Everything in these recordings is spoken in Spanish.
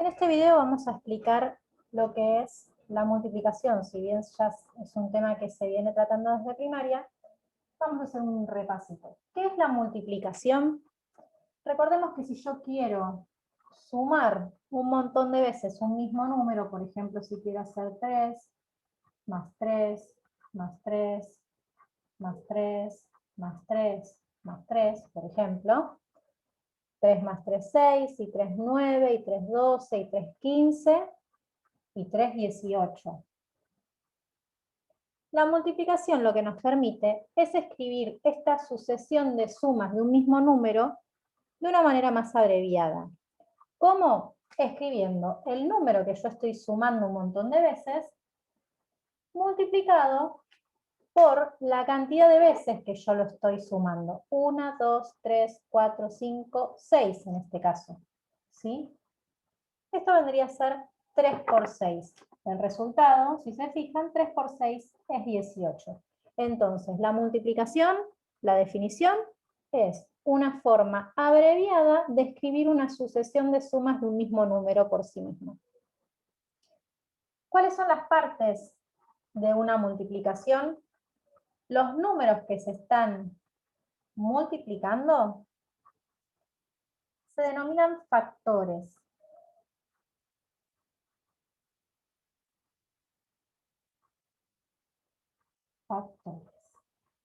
En este video vamos a explicar lo que es la multiplicación. Si bien ya es un tema que se viene tratando desde primaria, vamos a hacer un repasito. ¿Qué es la multiplicación? Recordemos que si yo quiero sumar un montón de veces un mismo número, por ejemplo, si quiero hacer 3, más 3, más 3, más 3, más 3, más 3, por ejemplo, 3 más 3, 6, y 3, 9, y 3, 12, y 3, 15, y 3, 18. La multiplicación lo que nos permite es escribir esta sucesión de sumas de un mismo número de una manera más abreviada. ¿Cómo? Escribiendo el número que yo estoy sumando un montón de veces, multiplicado por la cantidad de veces que yo lo estoy sumando. 1, 2, 3, 4, 5, 6 en este caso. ¿Sí? Esto vendría a ser 3 por 6. El resultado, si se fijan, 3 por 6 es 18. Entonces, la multiplicación, la definición, es una forma abreviada de escribir una sucesión de sumas de un mismo número por sí mismo. ¿Cuáles son las partes de una multiplicación? Los números que se están multiplicando se denominan factores. Factores.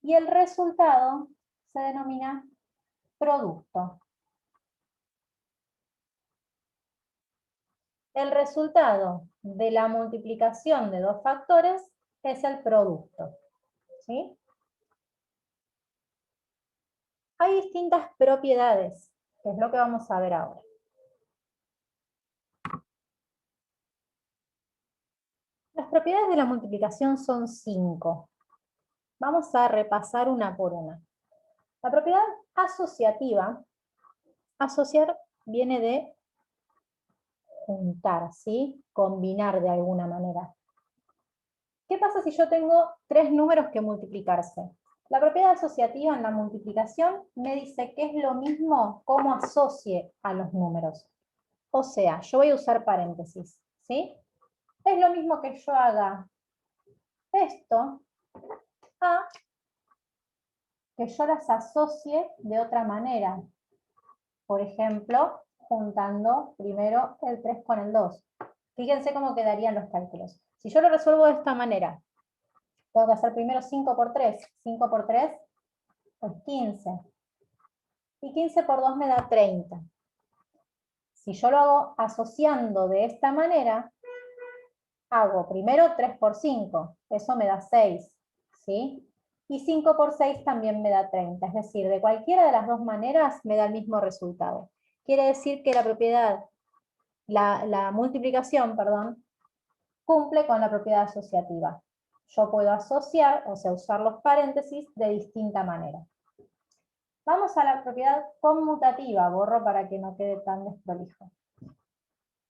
Y el resultado se denomina producto. El resultado de la multiplicación de dos factores es el producto. ¿Sí? Hay distintas propiedades, que es lo que vamos a ver ahora. Las propiedades de la multiplicación son 5. Vamos a repasar una por una. La propiedad asociativa, asociar viene de juntar, ¿sí? Combinar de alguna manera. ¿Qué pasa si yo tengo 3 números que multiplicarse? La propiedad asociativa en la multiplicación me dice que es lo mismo como asocie a los números. O sea, yo voy a usar paréntesis, ¿sí? Es lo mismo que yo haga esto a que yo las asocie de otra manera. Por ejemplo, juntando primero el 3 con el 2. Fíjense cómo quedarían los cálculos. Si yo lo resuelvo de esta manera, tengo que hacer primero 5 por 3. 5 por 3 es 15. Y 15 por 2 me da 30. Si yo lo hago asociando de esta manera, hago primero 3 por 5. Eso me da 6. ¿Sí? Y 5 por 6 también me da 30. Es decir, de cualquiera de las dos maneras me da el mismo resultado. Quiere decir que la propiedad, la multiplicación, perdón, cumple con la propiedad asociativa. Yo puedo asociar, o sea, usar los paréntesis de distinta manera. Vamos a la propiedad conmutativa, borro para que no quede tan desprolijo.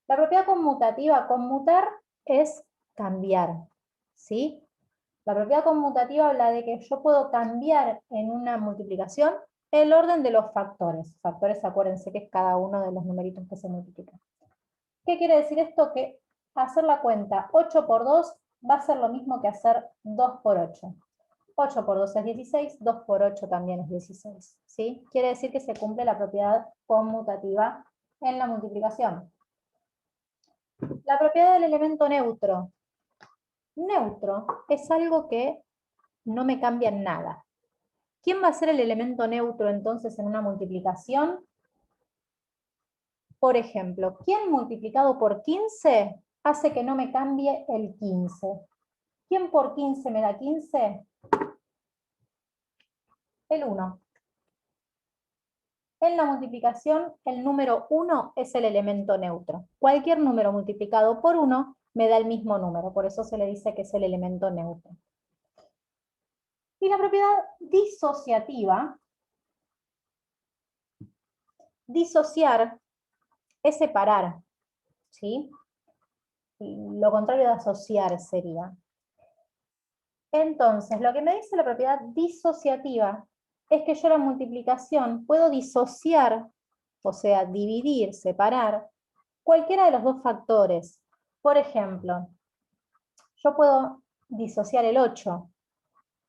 La propiedad conmutativa, conmutar es cambiar, ¿sí? La propiedad conmutativa habla de que yo puedo cambiar en una multiplicación el orden de los factores. Factores, acuérdense que es cada uno de los numeritos que se multiplican. ¿Qué quiere decir esto? Que hacer la cuenta 8 por 2 va a ser lo mismo que hacer 2 por 8. 8 por 2 es 16, 2 por 8 también es 16. ¿Sí? Quiere decir que se cumple la propiedad conmutativa en la multiplicación. La propiedad del elemento neutro. Neutro es algo que no me cambia en nada. ¿Quién va a ser el elemento neutro entonces en una multiplicación? Por ejemplo, ¿quién multiplicado por 15 hace que no me cambie el 15? ¿Quién por 15 me da 15? El 1. En la multiplicación, el número 1 es el elemento neutro. Cualquier número multiplicado por 1 me da el mismo número, por eso se le dice que es el elemento neutro. Y la propiedad disociativa, disociar es separar, ¿sí? Lo contrario de asociar sería. Entonces, lo que me dice la propiedad disociativa es que yo la multiplicación puedo disociar, o sea, dividir, separar, cualquiera de los dos factores. Por ejemplo, yo puedo disociar el 8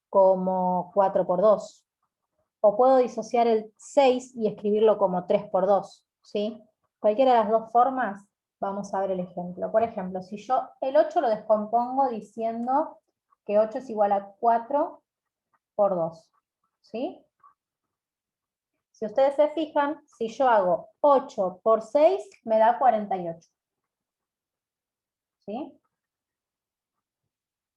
como 4 por 2. O puedo disociar el 6 y escribirlo como 3 por 2. ¿Sí? Cualquiera de las dos formas, vamos a ver el ejemplo. Por ejemplo, si yo el 8 lo descompongo diciendo que 8 es igual a 4 por 2. ¿Sí? Si ustedes se fijan, si yo hago 8 por 6, me da 48. ¿Sí?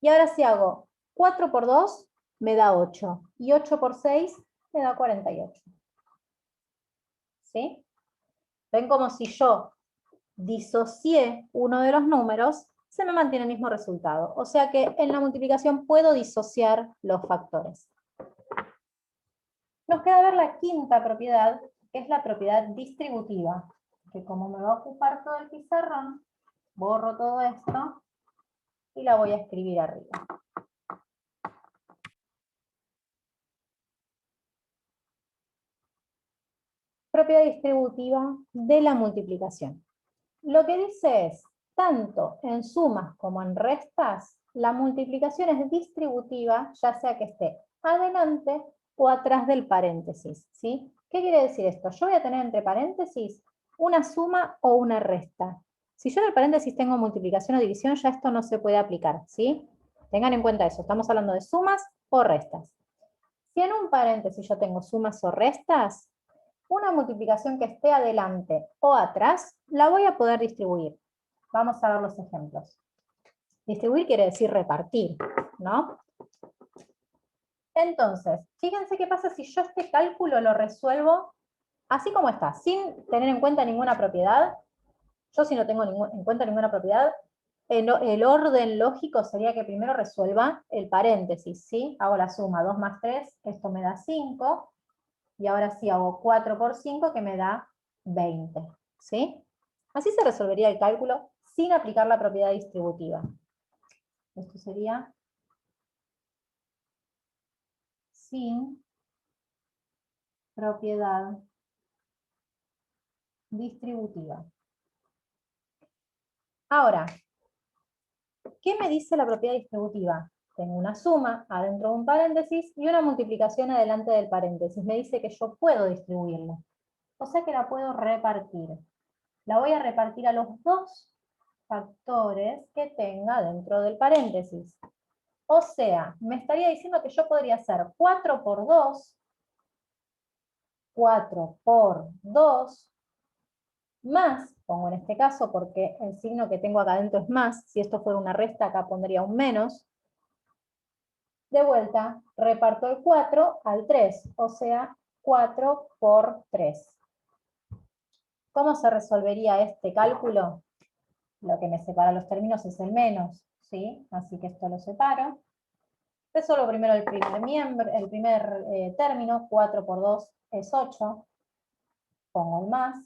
Y ahora si hago 4 por 2, me da 8. Y 8 por 6, me da 48. ¿Sí? ¿Ven como si yo disocié uno de los números, se me mantiene el mismo resultado? O sea que en la multiplicación puedo disociar los factores. Nos queda ver la quinta propiedad, que es la propiedad distributiva, que como me va a ocupar todo el pizarrón, borro todo esto y la voy a escribir arriba. Propiedad distributiva de la multiplicación. Lo que dice es, tanto en sumas como en restas, la multiplicación es distributiva, ya sea que esté adelante o atrás del paréntesis, ¿sí? ¿Qué quiere decir esto? Yo voy a tener entre paréntesis una suma o una resta. Si yo en el paréntesis tengo multiplicación o división, ya esto no se puede aplicar, ¿sí? Tengan en cuenta eso, estamos hablando de sumas o restas. Si en un paréntesis yo tengo sumas o restas, una multiplicación que esté adelante o atrás, la voy a poder distribuir. Vamos a ver los ejemplos. Distribuir quiere decir repartir, ¿no? Entonces, fíjense qué pasa si yo este cálculo lo resuelvo así como está, sin tener en cuenta ninguna propiedad. Yo si no tengo en cuenta ninguna propiedad, el orden lógico sería que primero resuelva el paréntesis, ¿sí? Hago la suma, 2 más 3, esto me da 5, y ahora sí hago 4 por 5 que me da 20, ¿sí? Así se resolvería el cálculo sin aplicar la propiedad distributiva. Esto sería sin propiedad distributiva. Ahora, ¿qué me dice la propiedad distributiva? Tengo una suma adentro de un paréntesis y una multiplicación adelante del paréntesis. Me dice que yo puedo distribuirla. O sea que la puedo repartir. La voy a repartir a los dos factores que tenga dentro del paréntesis. O sea, me estaría diciendo que yo podría hacer 4 por 2, 4 por 2, más, pongo en este caso porque el signo que tengo acá adentro es más, si esto fuera una resta acá pondría un menos. De vuelta, reparto el 4 al 3, o sea, 4 por 3. ¿Cómo se resolvería este cálculo? Lo que me separa los términos es el menos, ¿sí? Así que esto lo separo. Resuelvo primero el primer término, 4 por 2 es 8, pongo el más,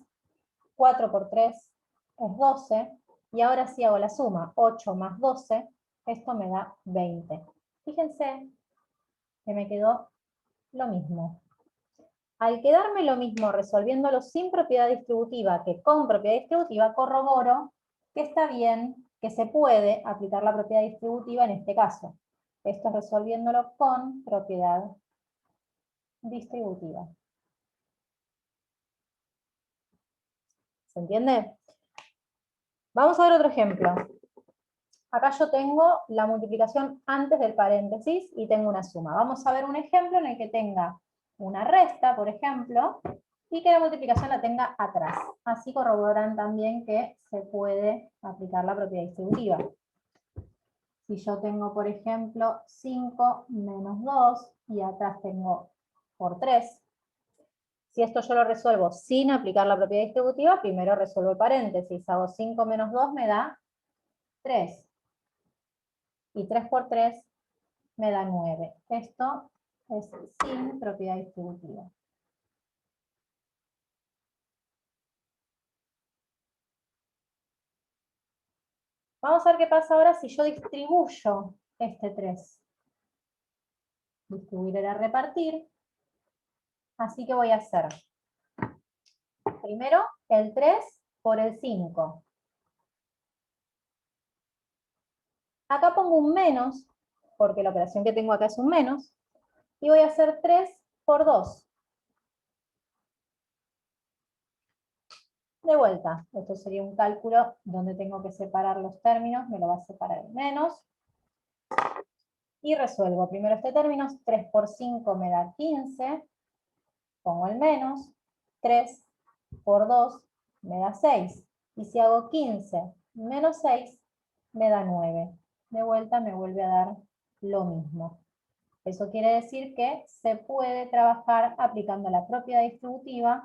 4 por 3 es 12, y ahora sí hago la suma, 8 más 12, esto me da 20. Fíjense que me quedó lo mismo. Al quedarme lo mismo resolviéndolo sin propiedad distributiva que con propiedad distributiva, corroboro que está bien, que se puede aplicar la propiedad distributiva en este caso. Esto es resolviéndolo con propiedad distributiva. ¿Se entiende? Vamos a ver otro ejemplo. Acá yo tengo la multiplicación antes del paréntesis y tengo una suma. Vamos a ver un ejemplo en el que tenga una resta, por ejemplo, y que la multiplicación la tenga atrás. Así corroboran también que se puede aplicar la propiedad distributiva. Si yo tengo, por ejemplo, 5 menos 2 y atrás tengo por 3, si esto yo lo resuelvo sin aplicar la propiedad distributiva, primero resuelvo el paréntesis. Hago 5 menos 2 me da 3. Y 3 por 3 me da 9. Esto es sin propiedad distributiva. Vamos a ver qué pasa ahora si yo distribuyo este 3. Distribuir era repartir. Así que voy a hacer primero el 3 por el 5. Acá pongo un menos, porque la operación que tengo acá es un menos, y voy a hacer 3 por 2. De vuelta, esto sería un cálculo donde tengo que separar los términos, me lo va a separar el menos, y resuelvo primero este término, 3 por 5 me da 15, pongo el menos, 3 por 2 me da 6, y si hago 15 menos 6, me da 9. De vuelta me vuelve a dar lo mismo. Eso quiere decir que se puede trabajar aplicando la propiedad distributiva,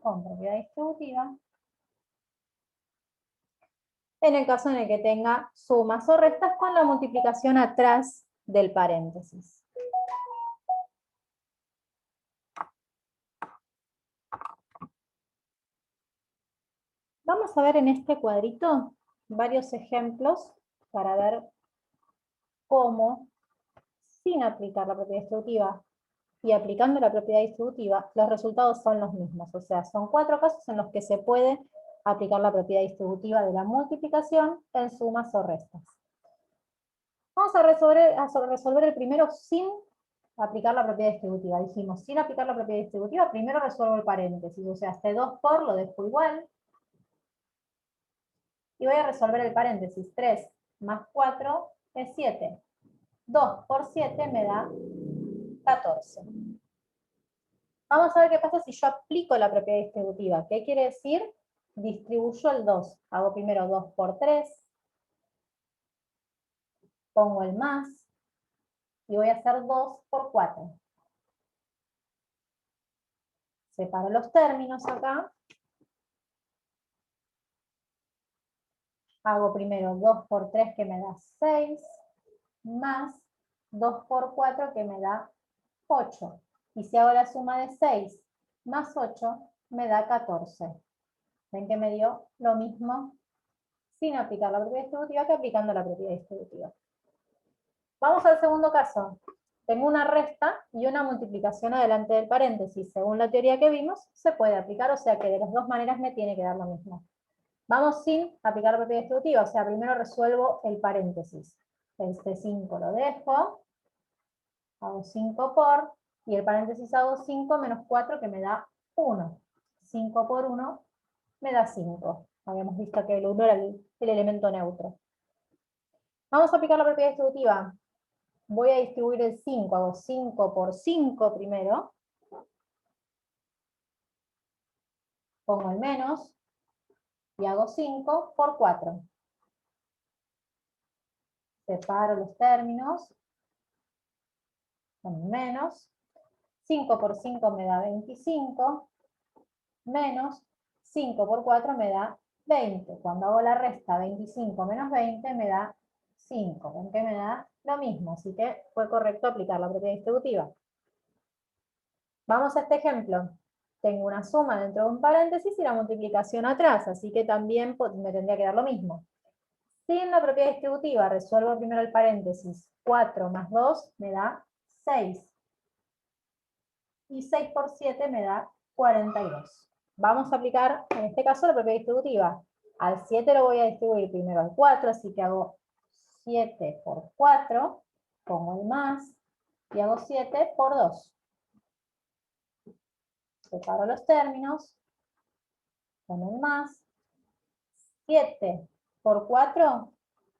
con propiedad distributiva, en el caso en el que tenga sumas o restas con la multiplicación atrás del paréntesis. Vamos a ver en este cuadrito varios ejemplos para ver cómo, sin aplicar la propiedad distributiva y aplicando la propiedad distributiva, los resultados son los mismos. O sea, son 4 casos en los que se puede aplicar la propiedad distributiva de la multiplicación en sumas o restas. Vamos a resolver el primero sin aplicar la propiedad distributiva. Dijimos, sin aplicar la propiedad distributiva, primero resuelvo el paréntesis. O sea, este 2 por lo dejo igual. Y voy a resolver el paréntesis. 3 más 4 es 7. 2 por 7 me da 14. Vamos a ver qué pasa si yo aplico la propiedad distributiva. ¿Qué quiere decir? Distribuyo el 2. Hago primero 2 por 3. Pongo el más. Y voy a hacer 2 por 4. Separo los términos acá. Hago primero 2 por 3 que me da 6. Más 2 por 4 que me da 8. Y si hago la suma de 6 más 8, me da 14. ¿Ven que me dio lo mismo sin aplicar la propiedad distributiva que aplicando la propiedad distributiva? Vamos al segundo caso. Tengo una resta y una multiplicación adelante del paréntesis. Según la teoría que vimos, se puede aplicar, o sea que de las dos maneras me tiene que dar lo mismo. Vamos sin aplicar la propiedad distributiva, o sea, primero resuelvo el paréntesis. Este 5 lo dejo, hago 5 por, y el paréntesis hago 5 menos 4 que me da 1. 5 por 1 me da 5. Habíamos visto que el 1 era el elemento neutro. Vamos a aplicar la propiedad distributiva. Voy a distribuir el 5, hago 5 por 5 primero. Pongo el menos, y hago 5 por 4. Separo los términos, con el menos. 5 por 5 me da 25, menos 5 por 4 me da 20. Cuando hago la resta, 25 menos 20 me da 5. ¿Ven que me da lo mismo? Así que fue correcto aplicar la propiedad distributiva. Vamos a este ejemplo. Tengo una suma dentro de un paréntesis y la multiplicación atrás, así que también me tendría que dar lo mismo. Sin la propiedad distributiva, resuelvo primero el paréntesis. 4 más 2 me da 6. Y 6 por 7 me da 42. Vamos a aplicar, en este caso, la propiedad distributiva. Al 7 lo voy a distribuir primero al 4, así que hago 7 por 4, pongo el más, y hago 7 por 2. Separo los términos, con el más. 7 por 4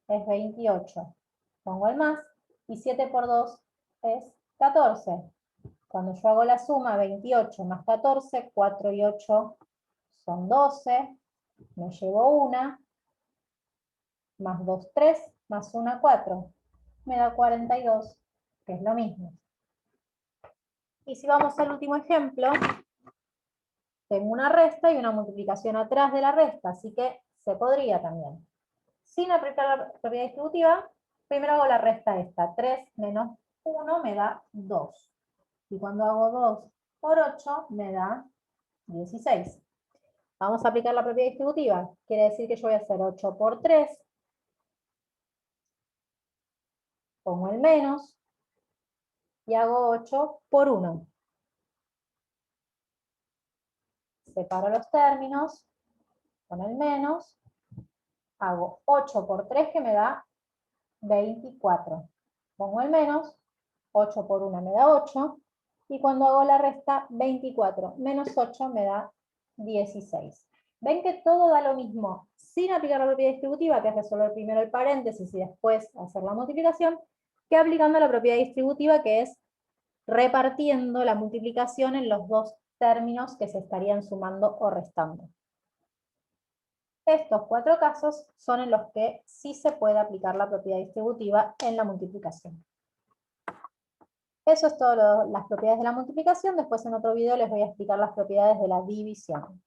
es 28. Pongo el más, y 7 por 2 es 14. Cuando yo hago la suma, 28 más 14, 4 y 8 son 12, me llevo 1, más 2, 3, más 1, 4. Me da 42, que es lo mismo. Y si vamos al último ejemplo, tengo una resta y una multiplicación atrás de la resta, así que se podría también. Sin aplicar la propiedad distributiva, primero hago la resta esta. 3 menos 1 me da 2. Y cuando hago 2 por 8 me da 16. Vamos a aplicar la propiedad distributiva. Quiere decir que yo voy a hacer 8 por 3. Pongo el menos. Y hago 8 por 1. Separo los términos con el menos. Hago 8 por 3 que me da 24. Pongo el menos, 8 por 1 me da 8, y cuando hago la resta, 24 menos 8 me da 16. ¿Ven que todo da lo mismo sin aplicar la propiedad distributiva, que es resolver primero el paréntesis y después hacer la multiplicación, que aplicando la propiedad distributiva, que es repartiendo la multiplicación en los dos términos que se estarían sumando o restando? Estos 4 casos son en los que sí se puede aplicar la propiedad distributiva en la multiplicación. Eso es todo las propiedades de la multiplicación. Después en otro video les voy a explicar las propiedades de la división.